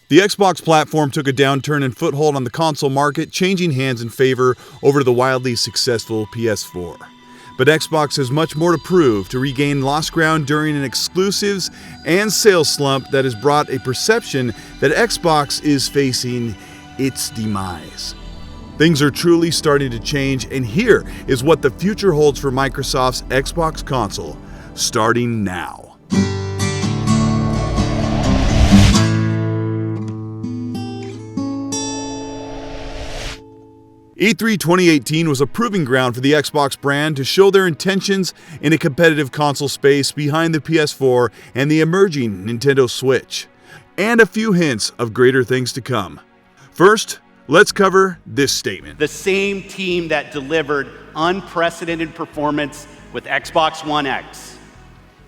The Xbox platform took a downturn and foothold on the console market, changing hands in favor over the wildly successful PS4. But Xbox has much more to prove to regain lost ground during an exclusives and sales slump that has brought a perception that Xbox is facing its demise. Things are truly starting to change, and here is what the future holds for Microsoft's Xbox console, starting now. E3 2018 was a proving ground for the Xbox brand to show their intentions in a competitive console space behind the PS4 and the emerging Nintendo Switch, and a few hints of greater things to come. First, let's cover this statement. The same team that delivered unprecedented performance with Xbox One X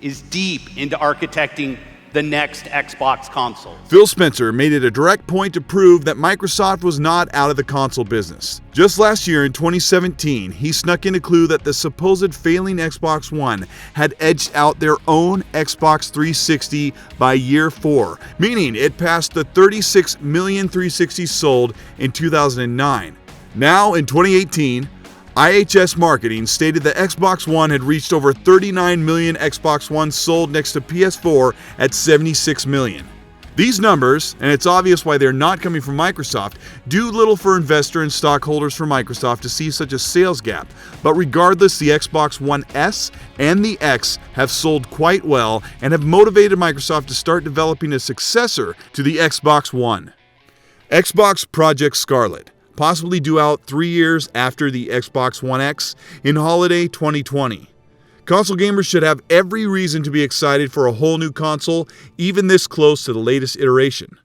is deep into architecting the next Xbox console. Phil Spencer made it a direct point to prove that Microsoft was not out of the console business. Just last year in 2017, he snuck in a clue that the supposed failing Xbox One had edged out their own Xbox 360 by year 4, meaning it passed the 36 million 360s sold in 2009. Now in 2018, IHS Marketing stated that Xbox One had reached over 39 million Xbox Ones sold next to PS4 at 76 million. These numbers, and it's obvious why they're not coming from Microsoft, do little for investor and stockholders for Microsoft to see such a sales gap. But regardless, the Xbox One S and the X have sold quite well and have motivated Microsoft to start developing a successor to the Xbox One. Xbox Project Scarlett, possibly due out 3 years after the Xbox One X in holiday 2020. Console gamers should have every reason to be excited for a whole new console, even this close to the latest iteration.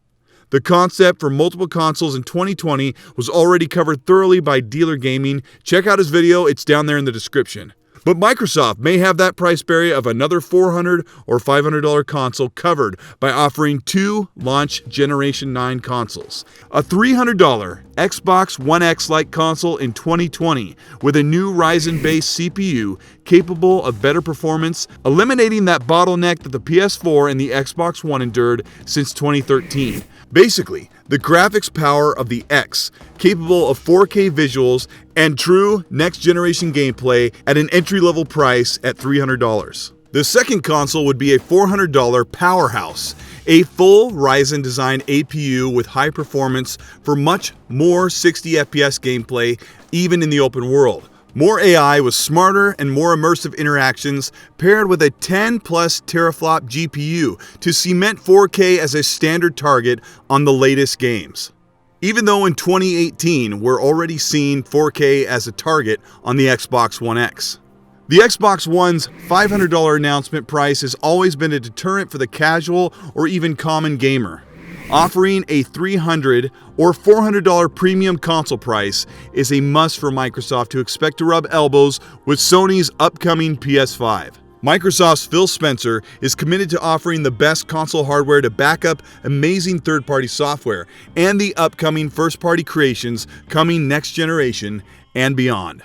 The concept for multiple consoles in 2020 was already covered thoroughly by Dealer Gaming. Check out his video, it's down there in the description. But Microsoft may have that price barrier of another $400 or $500 console covered by offering 2 launch Generation 9 consoles. A $300 Xbox One X-like console in 2020 with a new Ryzen-based CPU capable of better performance, eliminating that bottleneck that the PS4 and the Xbox One endured since 2013. Basically, the graphics power of the X, capable of 4K visuals and true next-generation gameplay at an entry-level price at $300. The second console would be a $400 powerhouse, a full Ryzen-designed APU with high performance for much more 60 FPS gameplay, even in the open world. More AI with smarter and more immersive interactions paired with a 10-plus teraflop GPU to cement 4K as a standard target on the latest games. Even though in 2018 we're already seeing 4K as a target on the Xbox One X. The Xbox One's $500 announcement price has always been a deterrent for the casual or even common gamer. Offering a $300 or $400 premium console price is a must for Microsoft to expect to rub elbows with Sony's upcoming PS5. Microsoft's Phil Spencer is committed to offering the best console hardware to back up amazing third-party software and the upcoming first-party creations coming next generation and beyond.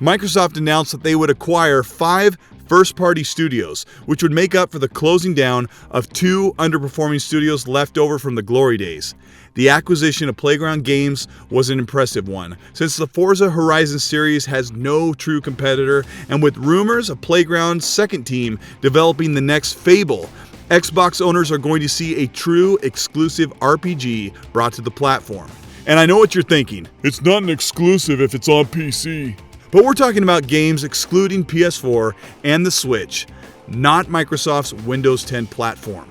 Microsoft announced that they would acquire 5 first-party studios, which would make up for the closing down of 2 underperforming studios left over from the glory days. The acquisition of Playground Games was an impressive one, since the Forza Horizon series has no true competitor, and with rumors of Playground's second team developing the next Fable, Xbox owners are going to see a true exclusive RPG brought to the platform. And I know what you're thinking, it's not an exclusive if it's on PC. But we're talking about games excluding PS4 and the Switch, not Microsoft's Windows 10 platform.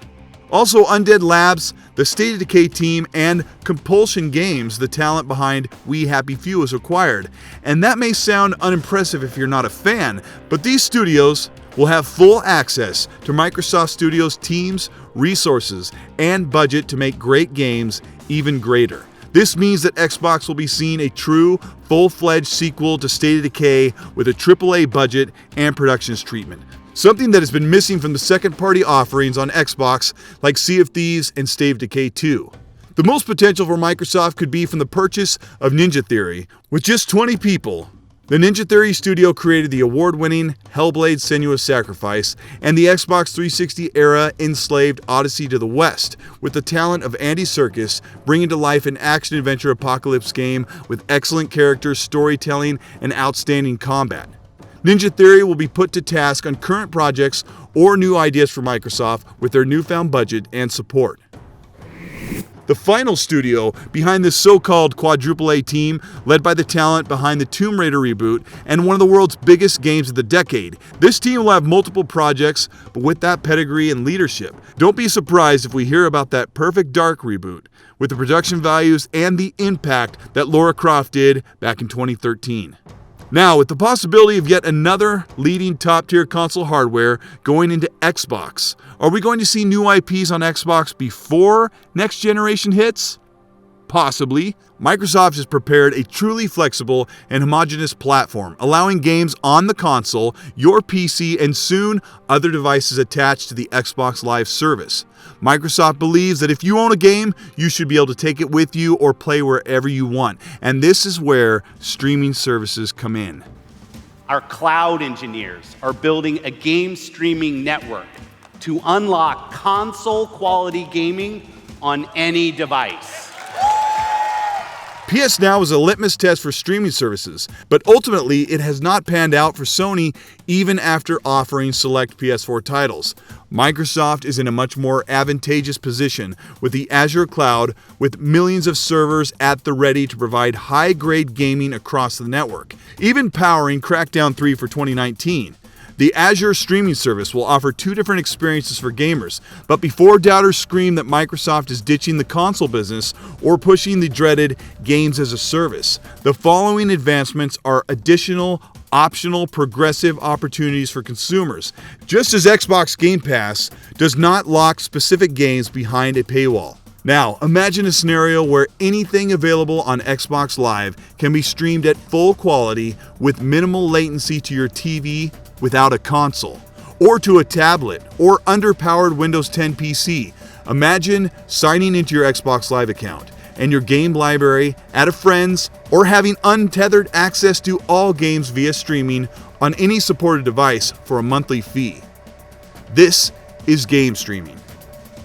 Also, Undead Labs, the State of Decay team, and Compulsion Games, the talent behind We Happy Few, is acquired. And that may sound unimpressive if you're not a fan, but these studios will have full access to Microsoft Studios' teams, resources, and budget to make great games even greater. This means that Xbox will be seeing a true, full-fledged sequel to State of Decay with a AAA budget and productions treatment. Something that has been missing from the second-party offerings on Xbox like Sea of Thieves and State of Decay 2. The most potential for Microsoft could be from the purchase of Ninja Theory. With just 20 people, The Ninja Theory studio created the award-winning Hellblade: Senua's Sacrifice and the Xbox 360 era enslaved Odyssey to the West, with the talent of Andy Serkis bringing to life an action-adventure apocalypse game with excellent characters, storytelling, and outstanding combat. Ninja Theory will be put to task on current projects or new ideas for Microsoft with their newfound budget and support. The final studio behind this so-called quadruple A team, led by the talent behind the Tomb Raider reboot and one of the world's biggest games of the decade. This team will have multiple projects, but with that pedigree and leadership, don't be surprised if we hear about that Perfect Dark reboot, with the production values and the impact that Lara Croft did back in 2013. Now, with the possibility of yet another leading top-tier console hardware going into Xbox, are we going to see new IPs on Xbox before next generation hits? Possibly. Microsoft has prepared a truly flexible and homogeneous platform, allowing games on the console, your PC, and soon other devices attached to the Xbox Live service. Microsoft believes that if you own a game, you should be able to take it with you or play wherever you want. And this is where streaming services come in. Our cloud engineers are building a game streaming network to unlock console-quality gaming on any device. PS Now is a litmus test for streaming services, but ultimately it has not panned out for Sony even after offering select PS4 titles. Microsoft is in a much more advantageous position with the Azure cloud, with millions of servers at the ready to provide high-grade gaming across the network, even powering Crackdown 3 for 2019. The Azure streaming service will offer two different experiences for gamers, but before doubters scream that Microsoft is ditching the console business or pushing the dreaded games as a service, the following advancements are additional, optional, progressive opportunities for consumers, just as Xbox Game Pass does not lock specific games behind a paywall. Now, imagine a scenario where anything available on Xbox Live can be streamed at full quality with minimal latency to your TV without a console, or to a tablet, or underpowered Windows 10 PC. Imagine signing into your Xbox Live account and your game library at a friend's, or having untethered access to all games via streaming on any supported device for a monthly fee. This is game streaming.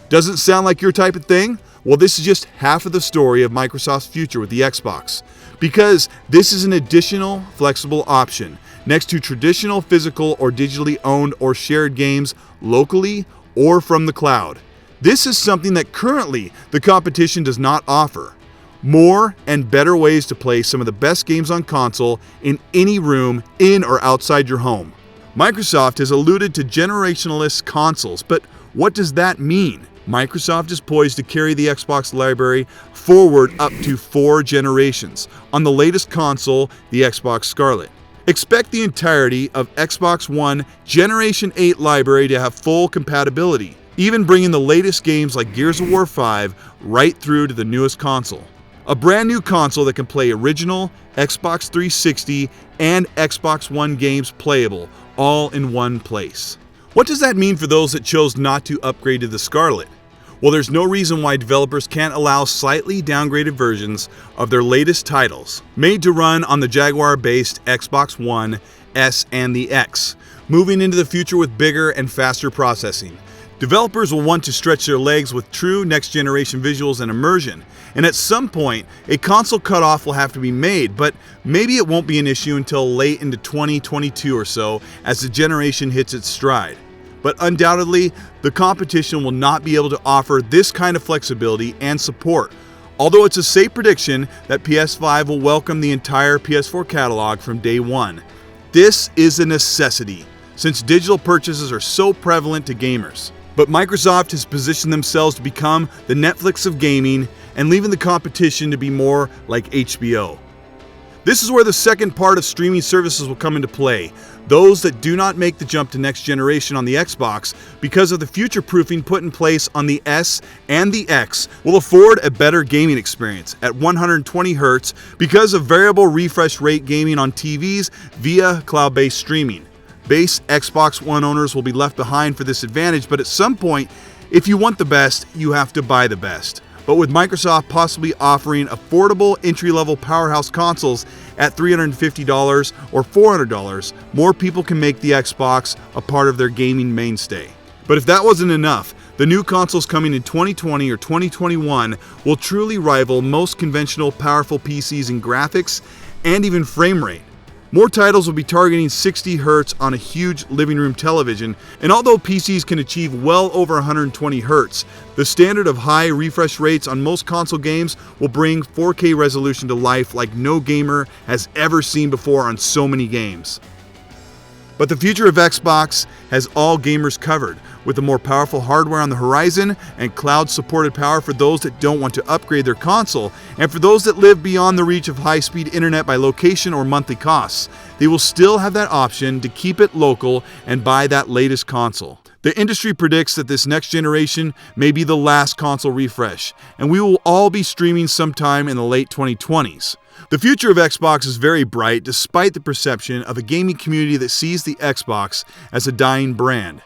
Doesn't sound like your type of thing? Well, this is just half of the story of Microsoft's future with the Xbox, because this is an additional flexible option next to traditional physical or digitally owned or shared games locally or from the cloud. This is something that currently the competition does not offer. More and better ways to play some of the best games on console in any room, in or outside your home. Microsoft has alluded to generationless consoles, but what does that mean? Microsoft is poised to carry the Xbox library forward up to 4 generations on the latest console, the Xbox Scarlett. Expect the entirety of Xbox One Generation 8 library to have full compatibility, even bringing the latest games like Gears of War 5 right through to the newest console. A brand new console that can play original Xbox 360 and Xbox One games playable, all in one place. What does that mean for those that chose not to upgrade to the Scarlett? Well, there's no reason why developers can't allow slightly downgraded versions of their latest titles, made to run on the Jaguar-based Xbox One S and the X, moving into the future with bigger and faster processing. Developers will want to stretch their legs with true next-generation visuals and immersion, and at some point, a console cutoff will have to be made, but maybe it won't be an issue until late into 2022 or so as the generation hits its stride. But undoubtedly, the competition will not be able to offer this kind of flexibility and support, although it's a safe prediction that PS5 will welcome the entire PS4 catalog from day one. This is a necessity, since digital purchases are so prevalent to gamers. But Microsoft has positioned themselves to become the Netflix of gaming and leaving the competition to be more like HBO. This is where the second part of streaming services will come into play. Those that do not make the jump to next generation on the Xbox because of the future-proofing put in place on the S and the X will afford a better gaming experience at 120 Hz because of variable refresh rate gaming on TVs via cloud-based streaming. Base Xbox One owners will be left behind for this advantage, but at some point, if you want the best, you have to buy the best. but with Microsoft possibly offering affordable entry-level powerhouse consoles at $350 or $400, more people can make the Xbox a part of their gaming mainstay. But if that wasn't enough, the new consoles coming in 2020 or 2021 will truly rival most conventional powerful PCs in graphics and even frame rate. More titles will be targeting 60 Hz on a huge living room television, and although PCs can achieve well over 120 Hz, the standard of high refresh rates on most console games will bring 4K resolution to life like no gamer has ever seen before on so many games. But the future of Xbox has all gamers covered, with the more powerful hardware on the horizon and cloud-supported power for those that don't want to upgrade their console, and for those that live beyond the reach of high-speed internet by location or monthly costs. They will still have that option to keep it local and buy that latest console. The industry predicts that this next generation may be the last console refresh, and we will all be streaming sometime in the late 2020s. The future of Xbox is very bright despite the perception of a gaming community that sees the Xbox as a dying brand.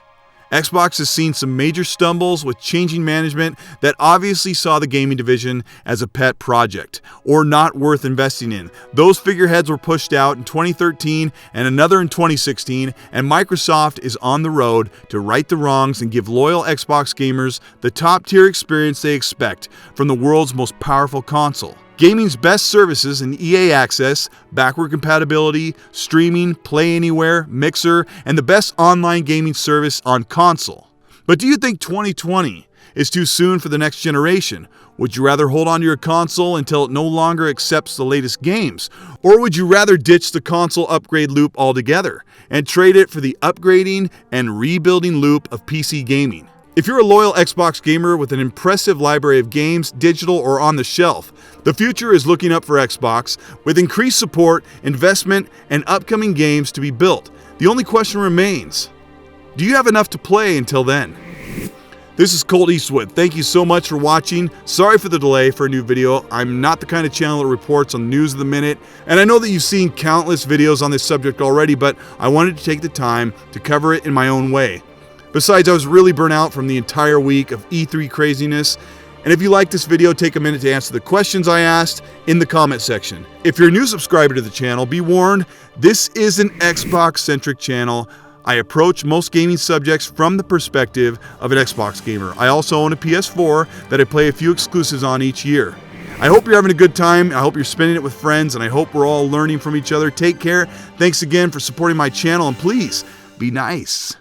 Xbox has seen some major stumbles with changing management that obviously saw the gaming division as a pet project, or not worth investing in. Those figureheads were pushed out in 2013 and another in 2016, and Microsoft is on the road to right the wrongs and give loyal Xbox gamers the top-tier experience they expect from the world's most powerful console. Gaming's best services in EA Access, backward compatibility, streaming, Play Anywhere, Mixer, and the best online gaming service on console. But do you think 2020 is too soon for the next generation? Would you rather hold on to your console until it no longer accepts the latest games? Or would you rather ditch the console upgrade loop altogether and trade it for the upgrading and rebuilding loop of PC gaming? If you're a loyal Xbox gamer with an impressive library of games, digital or on the shelf, the future is looking up for Xbox with increased support, investment, and upcoming games to be built. The only question remains, do you have enough to play until then? This is Colt Eastwood. Thank you so much for watching. Sorry for the delay for a new video. I'm not the kind of channel that reports on news of the minute, and I know that you've seen countless videos on this subject already, but I wanted to take the time to cover it in my own way. Besides, I was really burnt out from the entire week of E3 craziness. And if you like this video, take a minute to answer the questions I asked in the comment section. If you're a new subscriber to the channel, be warned, this is an Xbox-centric channel. I approach most gaming subjects from the perspective of an Xbox gamer. I also own a PS4 that I play a few exclusives on each year. I hope you're having a good time. I hope you're spending it with friends, and I hope we're all learning from each other. Take care. Thanks again for supporting my channel, and please, be nice.